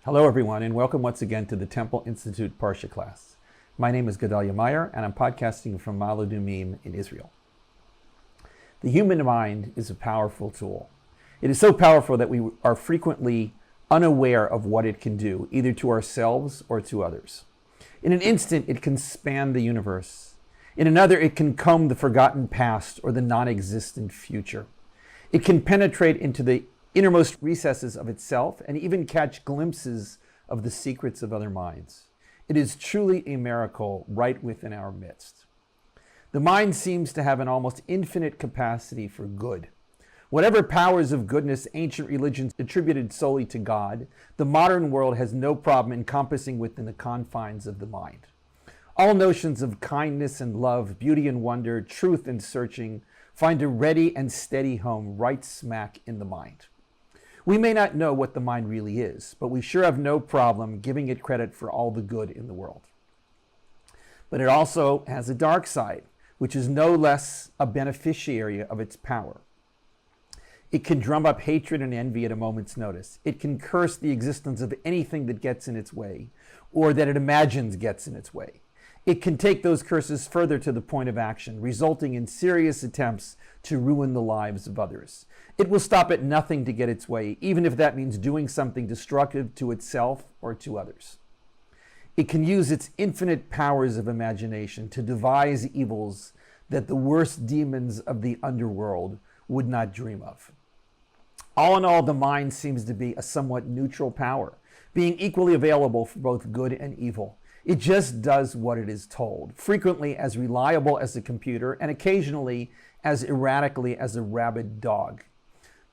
Hello everyone, and welcome once again to the Temple Institute Parsha class. My name is Gedalia Meyer, and I'm podcasting from Ma'ale Adumim in Israel. The human mind is a powerful tool. It is so powerful that we are frequently unaware of what it can do, either to ourselves or to others. In an instant, it can span the universe. In another, it can comb the forgotten past or the non-existent future. It can penetrate into the innermost recesses of itself and even catch glimpses of the secrets of other minds. It is truly a miracle right within our midst. The mind seems to have an almost infinite capacity for good. Whatever powers of goodness ancient religions attributed solely to God, the modern world has no problem encompassing within the confines of the mind. All notions of kindness and love, beauty and wonder, truth and searching find a ready and steady home right smack in the mind. We may not know what the mind really is, but we sure have no problem giving it credit for all the good in the world. But it also has a dark side, which is no less a beneficiary of its power. It can drum up hatred and envy at a moment's notice. It can curse the existence of anything that gets in its way, or that it imagines gets in its way. It can take those curses further to the point of action, resulting in serious attempts to ruin the lives of others. It will stop at nothing to get its way, even if that means doing something destructive to itself or to others. It can use its infinite powers of imagination to devise evils that the worst demons of the underworld would not dream of. All in all, the mind seems to be a somewhat neutral power, being equally available for both good and evil. It just does what it is told, frequently as reliable as a computer and occasionally as erratically as a rabid dog.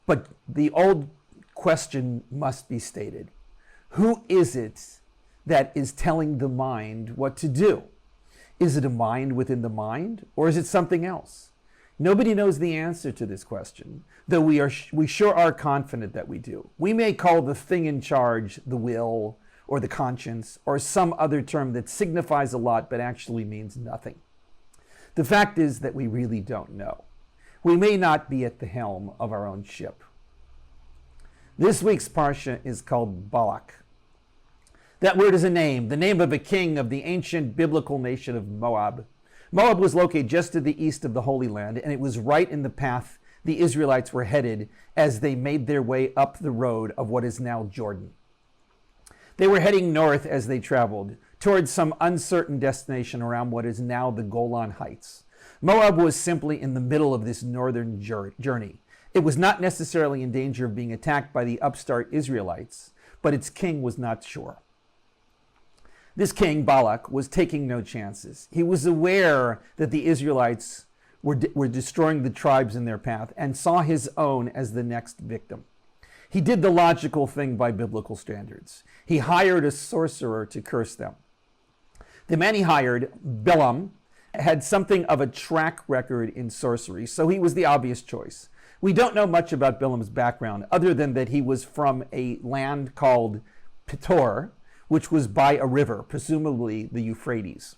But the old question must be stated. Who is it that is telling the mind what to do? Is it a mind within the mind, or is it something else? Nobody knows the answer to this question, though we sure are confident that we do. We may call the thing in charge the will, or the conscience, or some other term that signifies a lot but actually means nothing. The fact is that we really don't know. We may not be at the helm of our own ship. This week's Parsha is called Balak. That word is a name, the name of a king of the ancient biblical nation of Moab. Moab was located just to the east of the Holy Land, and it was right in the path the Israelites were headed as they made their way up the road of what is now Jordan. They were heading north as they traveled, towards some uncertain destination around what is now the Golan Heights. Moab was simply in the middle of this northern journey. It was not necessarily in danger of being attacked by the upstart Israelites, but its king was not sure. This king, Balak, was taking no chances. He was aware that the Israelites were destroying the tribes in their path and saw his own as the next victim. He did the logical thing by biblical standards. He hired a sorcerer to curse them. The man he hired, Bilaam, had something of a track record in sorcery, so he was the obvious choice. We don't know much about Bilaam's background, other than that he was from a land called Petor, which was by a river, presumably the Euphrates.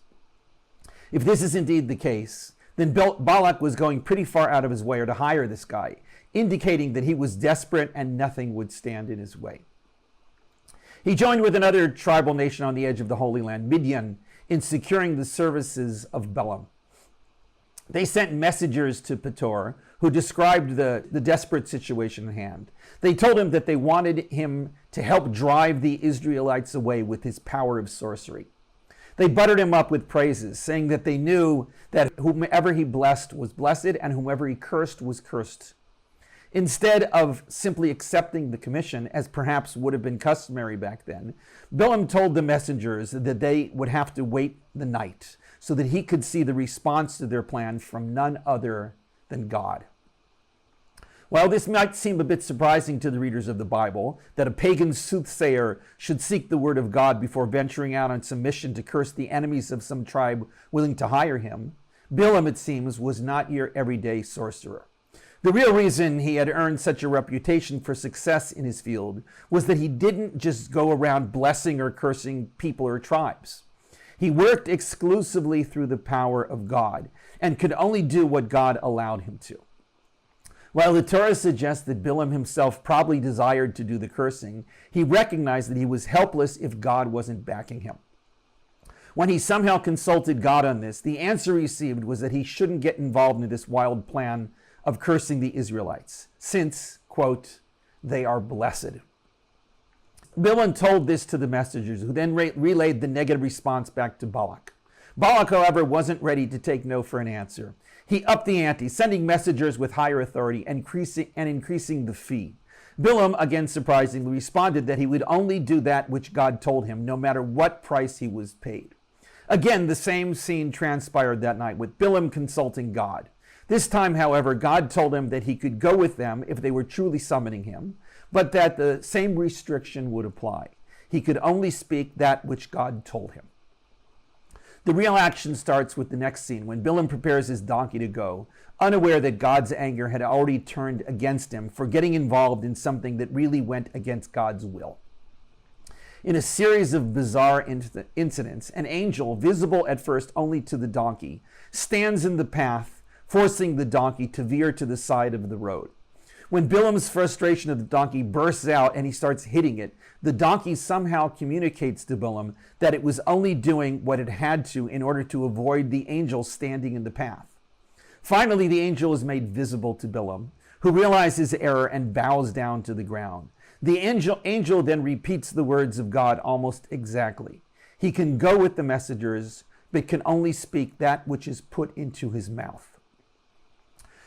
If this is indeed the case, then Balak was going pretty far out of his way to hire this guy, indicating that he was desperate and nothing would stand in his way. He joined with another tribal nation on the edge of the Holy Land, Midian, in securing the services of Bilaam. They sent messengers to Petor who described the desperate situation at hand. They told him that they wanted him to help drive the Israelites away with his power of sorcery. They buttered him up with praises, saying that they knew that whomever he blessed was blessed and whomever he cursed was cursed. Instead of simply accepting the commission, as perhaps would have been customary back then, Bilaam told the messengers that they would have to wait the night so that he could see the response to their plan from none other than God. While this might seem a bit surprising to the readers of the Bible, that a pagan soothsayer should seek the word of God before venturing out on some mission to curse the enemies of some tribe willing to hire him, Bilaam, it seems, was not your everyday sorcerer. The real reason he had earned such a reputation for success in his field was that he didn't just go around blessing or cursing people or tribes. He worked exclusively through the power of God and could only do what God allowed him to. While the Torah suggests that Bilaam himself probably desired to do the cursing, he recognized that he was helpless if God wasn't backing him. When he somehow consulted God on this, the answer received was that he shouldn't get involved in this wild plan of cursing the Israelites, since, quote, they are blessed. Bilaam told this to the messengers, who then relayed the negative response back to Balak. Balak, however, wasn't ready to take no for an answer. He upped the ante, sending messengers with higher authority and increasing the fee. Bilaam, again surprisingly, responded that he would only do that which God told him, no matter what price he was paid. Again, the same scene transpired that night, with Bilaam consulting God. This time, however, God told him that he could go with them if they were truly summoning him, but that the same restriction would apply. He could only speak that which God told him. The real action starts with the next scene, when Bilaam prepares his donkey to go, unaware that God's anger had already turned against him for getting involved in something that really went against God's will. In a series of bizarre incidents, an angel, visible at first only to the donkey, stands in the path, forcing the donkey to veer to the side of the road. When Bilaam's frustration of the donkey bursts out and he starts hitting it, the donkey somehow communicates to Bilaam that it was only doing what it had to in order to avoid the angel standing in the path. Finally, the angel is made visible to Bilaam, who realizes his error and bows down to the ground. The angel then repeats the words of God almost exactly. He can go with the messengers, but can only speak that which is put into his mouth.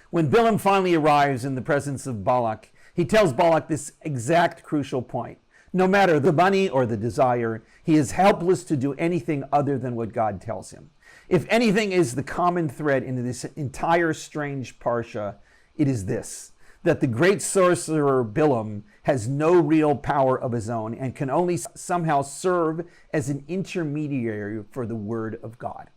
When Bilaam finally arrives in the presence of Balak, he tells Balak this exact crucial point. No matter the money or the desire, he is helpless to do anything other than what God tells him. If anything is the common thread in this entire strange parsha, it is this, that the great sorcerer Bilaam has no real power of his own and can only somehow serve as an intermediary for the word of God.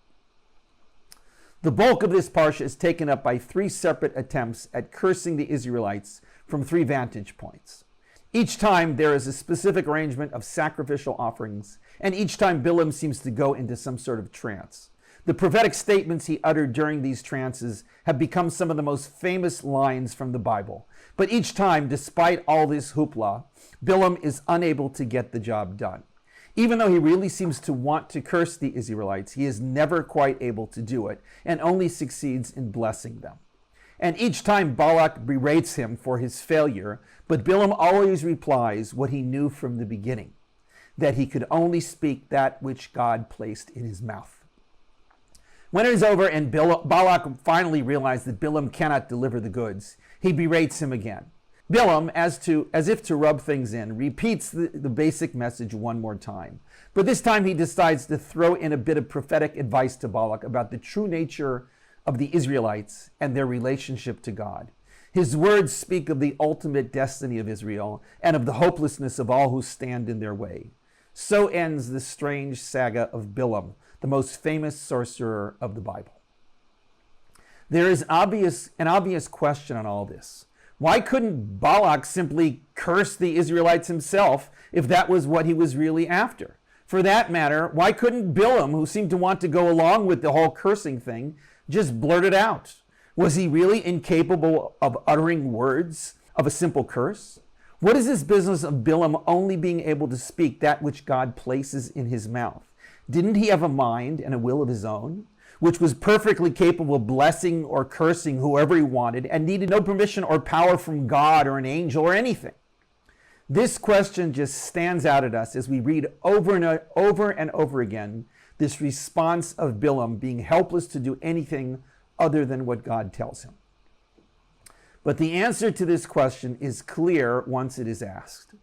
The bulk of this parsha is taken up by three separate attempts at cursing the Israelites from three vantage points. Each time there is a specific arrangement of sacrificial offerings, and each time Bilaam seems to go into some sort of trance. The prophetic statements he uttered during these trances have become some of the most famous lines from the Bible. But each time, despite all this hoopla, Bilaam is unable to get the job done. Even though he really seems to want to curse the Israelites, he is never quite able to do it and only succeeds in blessing them. And each time Balak berates him for his failure, but Bilaam always replies what he knew from the beginning, that he could only speak that which God placed in his mouth. When it is over and Balak finally realized that Bilaam cannot deliver the goods, he berates him again. Bilaam, as if to rub things in, repeats the basic message one more time. But this time he decides to throw in a bit of prophetic advice to Balak about the true nature of the Israelites and their relationship to God. His words speak of the ultimate destiny of Israel and of the hopelessness of all who stand in their way. So ends the strange saga of Bilaam, the most famous sorcerer of the Bible. There is an obvious question on all this. Why couldn't Balak simply curse the Israelites himself if that was what he was really after? For that matter, why couldn't Bilaam, who seemed to want to go along with the whole cursing thing, just blurt it out? Was he really incapable of uttering words of a simple curse? What is this business of Bilaam only being able to speak that which God places in his mouth? Didn't he have a mind and a will of his own, which was perfectly capable of blessing or cursing whoever he wanted and needed no permission or power from God or an angel or anything? This question just stands out at us as we read over and over again this response of Bilaam being helpless to do anything other than what God tells him. But the answer to this question is clear once it is asked.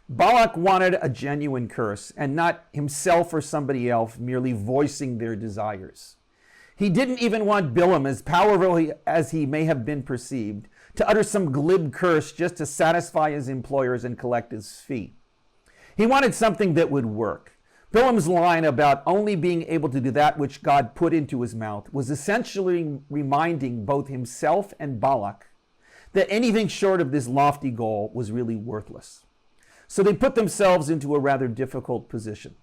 Balak wanted a genuine curse and not himself or somebody else merely voicing their desires. He didn't even want Bilaam, as powerful as he may have been perceived, to utter some glib curse just to satisfy his employers and collect his fee. He wanted something that would work. Bilaam's line about only being able to do that which God put into his mouth was essentially reminding both himself and Balak that anything short of this lofty goal was really worthless. So they put themselves into a rather difficult position,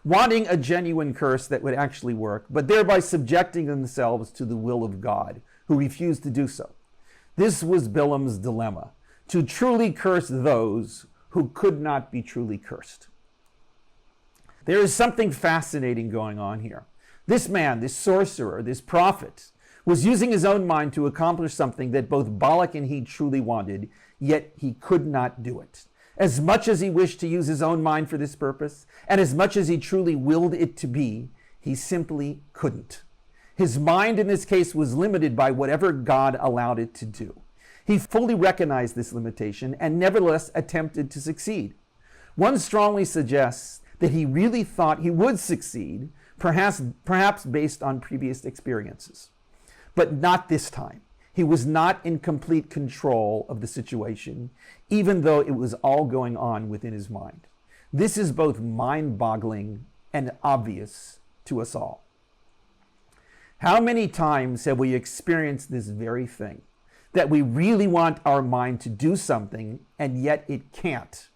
wanting a genuine curse that would actually work, but thereby subjecting themselves to the will of God, who refused to do so. This was Bilaam's dilemma, to truly curse those who could not be truly cursed. There is something fascinating going on here. This man, this sorcerer, this prophet, was using his own mind to accomplish something that both Balak and he truly wanted, yet he could not do it. As much as he wished to use his own mind for this purpose, and as much as he truly willed it to be, he simply couldn't. His mind in this case was limited by whatever God allowed it to do. He fully recognized this limitation and nevertheless attempted to succeed. One strongly suggests that he really thought he would succeed, perhaps based on previous experiences. But not this time. He was not in complete control of the situation, even though it was all going on within his mind. This is both mind-boggling and obvious to us all. How many times have we experienced this very thing? That we really want our mind to do something, and yet it can't.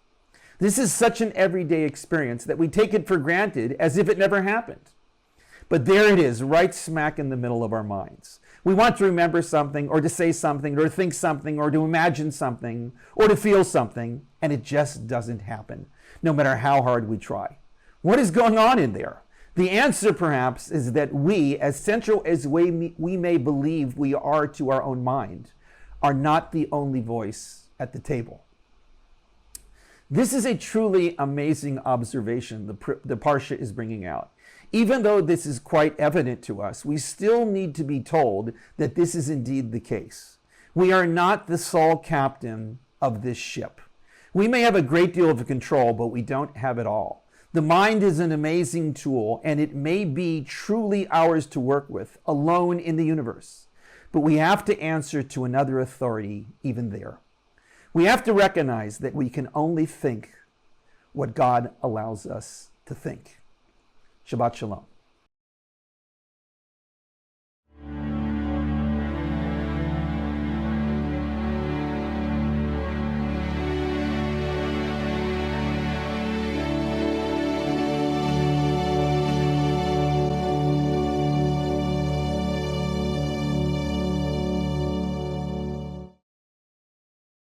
This is such an everyday experience that we take it for granted as if it never happened. But there it is, right smack in the middle of our minds. We want to remember something, or to say something, or to think something, or to imagine something, or to feel something, and it just doesn't happen, no matter how hard we try. What is going on in there? The answer, perhaps, is that we, as central as we may believe we are to our own mind, are not the only voice at the table. This is a truly amazing observation the Parsha is bringing out. Even though this is quite evident to us, we still need to be told that this is indeed the case. We are not the sole captain of this ship. We may have a great deal of control, but we don't have it all. The mind is an amazing tool, and it may be truly ours to work with, alone in the universe. But we have to answer to another authority even there. We have to recognize that we can only think what God allows us to think. Shabbat Shalom.